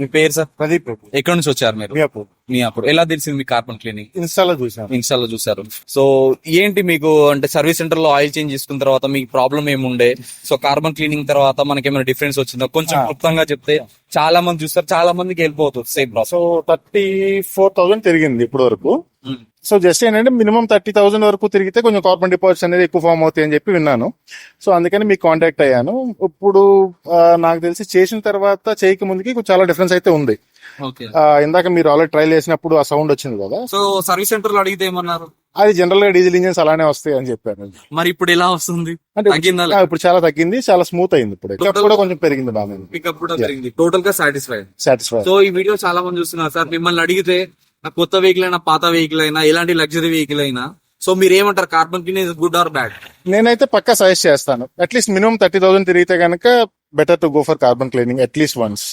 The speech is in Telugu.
మీ పేరు సార్? ప్రదీప్ ఎక్కడి నుంచి వచ్చారు మీరు? మియాపూర్ మియాపూర్. ఎలా తెలిసింది మీ కార్బన్ క్లీనింగ్? ఇన్స్టాలో చూసాను. ఇన్స్టాలో చూసారు. సో ఏంటి మీకు అంటే సర్వీస్ సెంటర్ లో ఆయిల్ చేంజ్ చేసుకున్న తర్వాత మీకు ప్రాబ్లం ఏముండే? సో కార్బన్ క్లీనింగ్ తర్వాత మనకి ఏమైనా డిఫరెన్స్ వచ్చిందా? కొంచెం క్లుప్తంగా చెప్తే చాలా మంది చూస్తారు, చాలా మందికి వెళ్ళిపోతుంది సేమ్ ప్రాసెస్. సో 34,000 తిరిగింది ఇప్పటి వరకు. సో జస్ట్ ఏంటంటే మినిమం 30,000 వరకు తిరిగితే కొంచెం కార్బన్ డిపాజిట్స్ అనేది ఎక్కువ ఫామ్ అవుతాయి అని చెప్పి విన్నాను. సో అందుకని మీకు కాంటాక్ట్ అయ్యాను. ఇప్పుడు నాకు తెలిసి చేసిన తర్వాత చేయక ముందుకి చాలా డిఫరెన్స్ అయితే ఉంది. ఇందాక మీరు ఆల్రెడీ ట్రైల్ చేసినప్పుడు ఆ సౌండ్ వచ్చింది కదా. సో సర్వీస్ సెంటర్ లో అడిగితే ఏమన్నారు? అది జనరల్ గా డీజిల్ ఇంజిన్స్ అలానే వస్తాయి అని చెప్పారు. మరి ఇప్పుడు ఎలా వస్తుంది? అంటే ఇప్పుడు చాలా తగ్గింది, చాలా స్మూత్ అయింది. ఇప్పుడు పికప్ కూడా కొంచెం పెరిగింది బాగా. పికప్ కూడా పెరిగింది. టోటల్ గా సాటిస్ఫైడ్. సాటిస్ఫైడ్. సో ఈ వీడియో చాలా మంది చూస్తున్నారు సార్. మిమ్మల్ని అడిగితే కొత్త వెహికల్ అయినా, పాత వెహికల్ అయినా, ఎలాంటి లగ్జరీ వెహికల్ అయినా, సో మీరు ఏమంటారు? Carbon cleaning good or bad? నేనైతే పక్కా సజెస్ట్ చేస్తాను. అట్లీస్ట్ మినిమం 30,000 తిరిగితే కనుక better to go for carbon cleaning at least once.